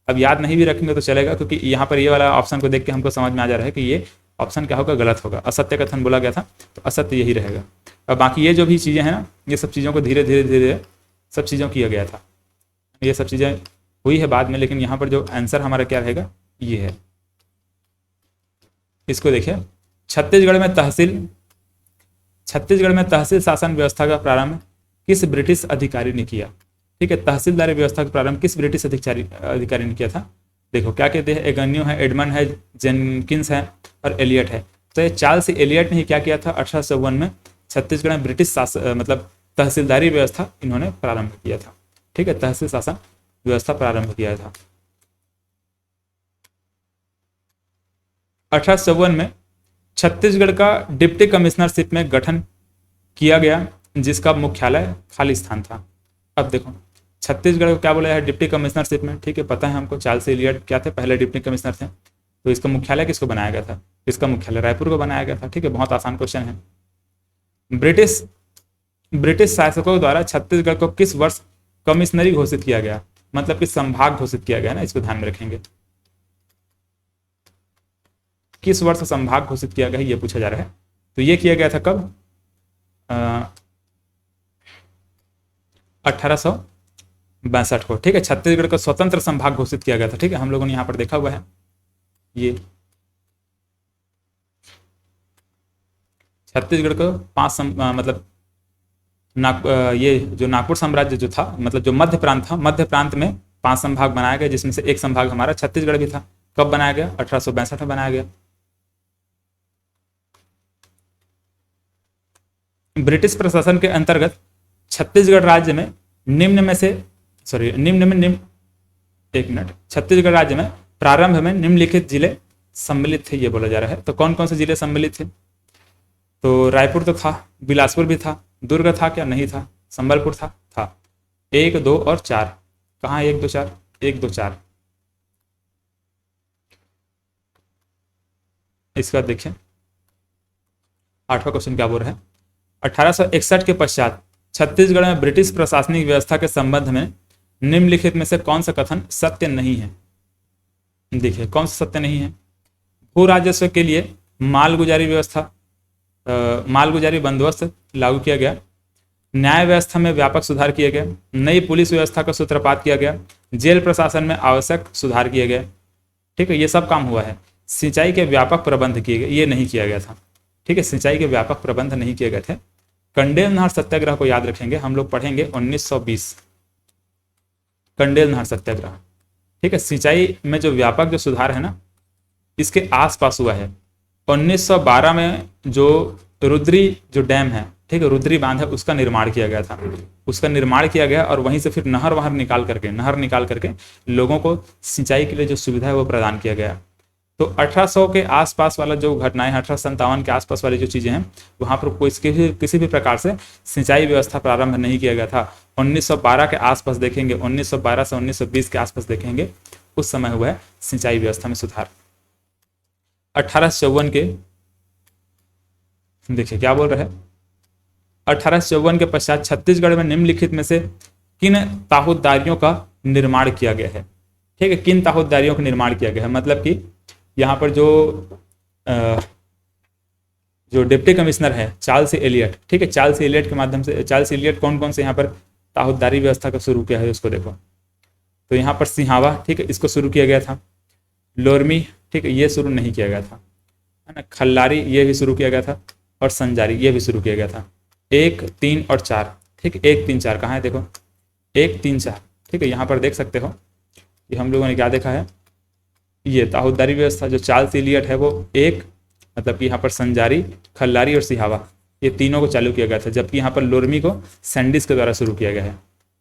A: अब याद नहीं भी रखेंगे तो चलेगा, क्योंकि यहाँ पर ये वाला ऑप्शन को देख के हमको समझ में आ जा रहा है कि ये ऑप्शन क्या होगा? गलत होगा। असत्य कथन बोला गया था, तो असत्य यही रहेगा। अब बाकी ये जो भी चीज़ें हैं ना, ये सब चीज़ों को धीरे धीरे सब चीज़ों किया गया था। ये सब चीज़ें हुई है बाद में, लेकिन यहाँ पर जो आंसर हमारा क्या रहेगा? ये है। इसको देखिए, छत्तीसगढ़ में तहसील शासन व्यवस्था का प्रारंभ किस ब्रिटिश अधिकारी ने किया? ठीक है, तहसीलदारी व्यवस्था का प्रारंभ किस ब्रिटिश अधिकारी ने किया था? देखो क्या कहते हैं, एगन्यू है, एडमंड है, जेनकिंस है और एलियट है। तो ये चार्ल्स एलियट ने क्या किया था? 1851 में छत्तीसगढ़ में ब्रिटिश मतलब तहसीलदारी व्यवस्था इन्होंने प्रारंभ किया था। ठीक है, तहसील शासन व्यवस्था प्रारंभ किया था। 1854 में छत्तीसगढ़ का डिप्टी कमिश्नरशिप में गठन किया गया, जिसका मुख्यालय खालिस्तान था। अब देखो, छत्तीसगढ़ को क्या बोला है? डिप्टी कमिश्नरशिप में। ठीक है, पता है हमको चार्ल्स एलियट क्या थे? पहले डिप्टी कमिश्नर थे। तो इसका मुख्यालय किसको बनाया गया था? इसका मुख्यालय रायपुर को बनाया गया था। ठीक है, बहुत आसान क्वेश्चन है। ब्रिटिश शासकों द्वारा छत्तीसगढ़ को किस वर्ष कमिश्नरी घोषित किया गया? मतलब कि संभाग घोषित किया गया ना, इसको ध्यान में रखेंगे। किस वर्ष संभाग घोषित किया गया ये पूछा जा रहा है। तो ये किया गया था कब? 1862 को। ठीक है, छत्तीसगढ़ को स्वतंत्र संभाग घोषित किया गया था। ठीक है, हम लोगों ने यहाँ पर देखा हुआ है ये छत्तीसगढ़ को 5 मतलब ये जो नागपुर साम्राज्य जो था, मतलब जो मध्य प्रांत था, मध्य प्रांत में 5 संभाग बनाया गया, जिसमें से एक संभाग हमारा छत्तीसगढ़ भी था। कब बनाया गया? 1862 में बनाया गया। ब्रिटिश प्रशासन के अंतर्गत छत्तीसगढ़ राज्य में छत्तीसगढ़ राज्य में प्रारंभ में निम्नलिखित जिले सम्मिलित थे, ये बोला जा रहा है। तो कौन कौन से जिले सम्मिलित थे? तो रायपुर तो था, बिलासपुर भी था, दुर्ग था क्या? नहीं था। संबलपुर था। 1, 2 और 4। कहाँ 1, 2, 4? 1, 2, 4। इसका देखिए 8वां क्वेश्चन क्या बोल रहा है? 1861 के पश्चात छत्तीसगढ़ में ब्रिटिश प्रशासनिक व्यवस्था के संबंध में निम्नलिखित में से कौन सा कथन सत्य नहीं है? देखिए, कौन सा सत्य नहीं है? भू राजस्व के लिए मालगुजारी बंदोबस्त लागू किया गया। न्याय व्यवस्था में व्यापक सुधार किए गए। नई पुलिस व्यवस्था का सूत्रपात किया गया। जेल प्रशासन में आवश्यक सुधार किए गए। ठीक है, ये सब काम हुआ है। सिंचाई के व्यापक प्रबंध किए गए, ये नहीं किया गया था। ठीक है, सिंचाई के व्यापक प्रबंध नहीं किए गए थे। कंडेल नहर सत्याग्रह को याद रखेंगे, हम लोग पढ़ेंगे 1920 कंडेल नहर सत्याग्रह। ठीक है, सिंचाई में जो व्यापक जो सुधार है ना, इसके आसपास हुआ है। 1912 में जो रुद्री जो डैम है, ठीक है, रुद्री बांध है, उसका निर्माण किया गया था। उसका निर्माण किया गया और वहीं से फिर नहर निकाल करके लोगों को सिंचाई के लिए जो सुविधा है वो प्रदान किया गया। तो 1800 के आसपास वाला जो घटनाएं, 1857 के आसपास वाली जो चीजें हैं, वहां पर कोई किसी भी प्रकार से सिंचाई व्यवस्था प्रारंभ नहीं किया गया था। 1912 के आसपास देखेंगे, 1912 से 1920 के आसपास देखेंगे, उस समय हुआ है सिंचाई व्यवस्था में सुधार। 1854 के देखिए क्या बोल रहे हैं, 1854 के पश्चात छत्तीसगढ़ में निम्नलिखित में से किन ताहुतदारियों का निर्माण किया गया है? ठीक है, किन ताहुतदारियों का निर्माण किया गया है, मतलब कि यहाँ पर जो डिप्टी कमिश्नर है चार्ल्स एलियट, ठीक है, चार्ल्स एलियट के माध्यम से, चार्ल्स एलियट कौन कौन से यहाँ पर ताहुतदारी व्यवस्था को शुरू किया है उसको देखो। तो यहाँ पर सिहावा, ठीक है, इसको शुरू किया गया था। लोरमी, ठीक है, ये शुरू नहीं किया गया था, है ना। खल्लारी ये भी शुरू किया गया था, और संजारी ये भी शुरू किया गया था। 1, 3 और 4, ठीक है, 1, 3, 4 कहाँ है देखो, 1, 3, 4, ठीक है। यहाँ पर देख सकते हो कि हम लोगों ने क्या देखा है, ये ताहुतदारी व्यवस्था जो चार्ल्स एलियट है वो एक, मतलब कि यहाँ पर संजारी, खल्लारी और सिहावा ये तीनों को चालू किया गया था, जबकि यहाँ पर लोरमी को सैंडिस के द्वारा शुरू किया गया है,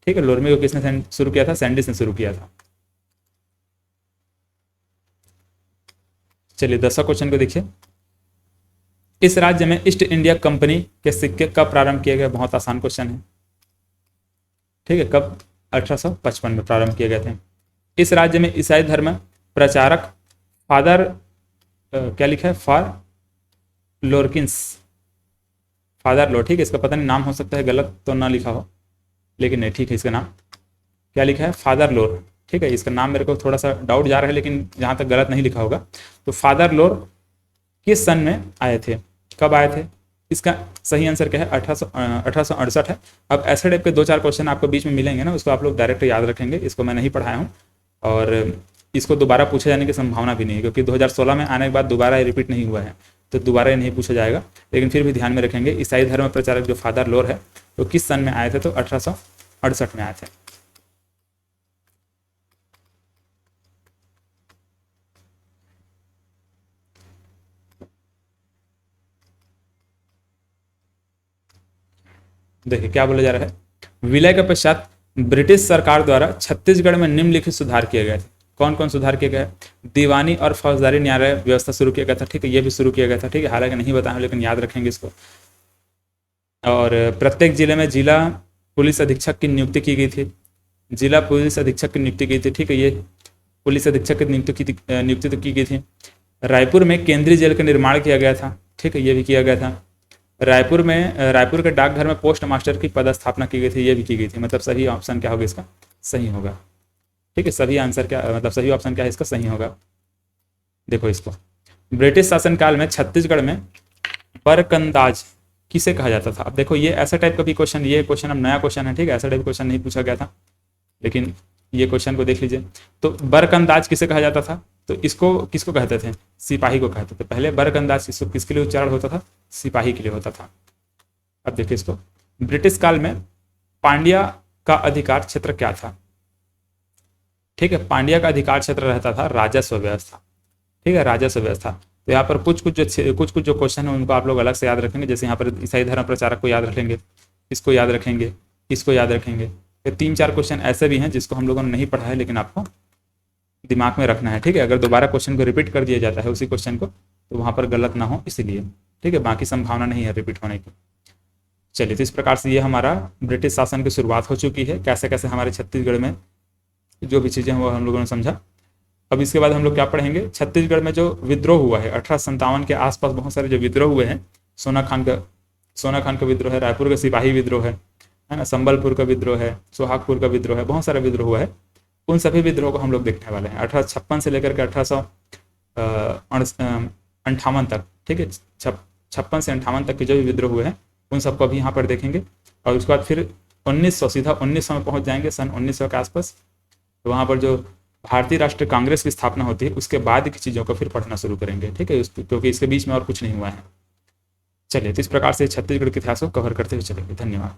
A: ठीक है। लोरमी को किसने शुरू किया था, सैंडिस ने शुरू किया था। चलिए 10वां क्वेश्चन को देखिए। इस राज्य में ईस्ट इंडिया कंपनी के सिक्के कब प्रारंभ किए गए, बहुत आसान क्वेश्चन है, ठीक है। कब, 1855 में प्रारंभ किए गए थे। इस राज्य में ईसाई धर्म प्रचारक फादर क्या लिखा है, फॉर लोरकिंस, फादर लोर, ठीक है, इसका पता नहीं नाम हो सकता है गलत तो ना लिखा हो, लेकिन नहीं, ठीक है, इसका नाम क्या लिखा है, फादर लोर, ठीक है। इसका नाम मेरे को थोड़ा सा डाउट जा रहा है, लेकिन जहाँ तक गलत नहीं लिखा होगा। तो फादर लोर किस सन में आए थे, कब आए थे, इसका सही आंसर क्या है, 1868 है। अब ऐसे टाइप के 2-4 क्वेश्चन आपको बीच में मिलेंगे ना, उसको आप लोग डायरेक्ट याद रखेंगे, इसको मैं नहीं पढ़ाया हूँ, और इसको दोबारा पूछे जाने की संभावना भी नहीं है, क्योंकि 2016 में आने के बाद दोबारा रिपीट नहीं हुआ है, तो दोबारा नहीं पूछा जाएगा। लेकिन फिर भी ध्यान में रखेंगे, ईसाई धर्म प्रचारक जो फादर लोर है तो किस सन में आए थे, तो 1868 में आए थे। देखिए क्या बोला जा रहा है, विलय के पश्चात ब्रिटिश सरकार द्वारा छत्तीसगढ़ में निम्नलिखित सुधार किए गए थे। कौन कौन सुधार किए गए, दीवानी और फौजदारी न्यायालय व्यवस्था शुरू किया गया था, ठीक है, ये भी शुरू किया गया था, ठीक है, हालांकि नहीं बताया लेकिन याद रखेंगे इसको। और प्रत्येक जिले में जिला पुलिस अधीक्षक की नियुक्ति की गई थी, जिला पुलिस अधीक्षक की नियुक्ति की थी, ठीक है, ये पुलिस अधीक्षक की नियुक्ति तो की गई थी। रायपुर में केंद्रीय जेल का निर्माण किया गया था, ठीक है, ये भी किया गया था। रायपुर के डाकघर में पोस्ट मास्टर की पदस्थापना की गई थी, ये भी की गई थी। मतलब सही ऑप्शन क्या होगा इसका, सही होगा, ठीक है। सही आंसर क्या, मतलब सही ऑप्शन क्या है इसका, सही होगा। देखो इसको, ब्रिटिश शासनकाल में छत्तीसगढ़ में बरकंदाज किसे कहा जाता था। अब देखो ये ऐसा टाइप का भी क्वेश्चन, ये क्वेश्चन अब नया क्वेश्चन है, ठीक है, ऐसा टाइप क्वेश्चन नहीं पूछा गया था, लेकिन ये क्वेश्चन को देख लीजिए। तो बरकंदाज किसे कहा जाता था, तो इसको किसको कहते थे, सिपाही को कहते थे। पहले बरकंदाज किसके लिए उच्चारण होता था, सिपाही के लिए होता था। अब देखिए इसको, ब्रिटिश काल में पांड्या का अधिकार क्षेत्र क्या था, ठीक है, पांड्या का अधिकार क्षेत्र रहता था राजस्व व्यवस्था, ठीक है, राजस्व व्यवस्था। तो यहाँ पर कुछ जो क्वेश्चन है उनको आप लोग अलग से याद रखेंगे, जैसे यहाँ पर ईसाई धर्म प्रचारक को याद रखेंगे, इसको याद रखेंगे, इसको याद रखेंगे। ये 3-4 क्वेश्चन ऐसे भी हैं जिसको हम लोगों ने नहीं पढ़ा है, लेकिन आपको दिमाग में रखना है, ठीक है। अगर दोबारा क्वेश्चन को रिपीट कर दिया जाता है उसी क्वेश्चन को, तो वहाँ पर गलत ना हो इसीलिए, ठीक है, बाकी संभावना नहीं है रिपीट होने की। चलिए, तो इस प्रकार से ये हमारा ब्रिटिश शासन की शुरुआत हो चुकी है, कैसे कैसे हमारे छत्तीसगढ़ में जो भी चीज़ें हैं वो हम लोगों ने समझा। अब इसके बाद हम लोग क्या पढ़ेंगे, छत्तीसगढ़ में जो विद्रोह हुआ है 1857 के आसपास, बहुत सारे जो विद्रोह हुए हैं, सोना खान का विद्रोह है, रायपुर का सिपाही विद्रोह है ना, संबलपुर का विद्रोह है, सोहागपुर का विद्रोह है, बहुत सारा विद्रोह हुआ है। उन सभी विद्रोह को हम लोग देखने वाले हैं 1856 से लेकर के 1858 तक, ठीक है, 56 से 58 तक के जो भी विद्रोह हुए हैं उन सबको अभी यहाँ पर देखेंगे। और उसके बाद फिर 1900 सीधा 1900 में पहुँच जाएंगे, सन 1900 के आसपास। तो वहाँ पर जो भारतीय राष्ट्रीय कांग्रेस की स्थापना होती है उसके बाद की चीज़ों को फिर पढ़ना शुरू करेंगे, ठीक है, क्योंकि इसके बीच में और कुछ नहीं हुआ है। चलिए, तो इस प्रकार से छत्तीसगढ़ के इतिहास को कवर करते हुए चलेंगे। धन्यवाद।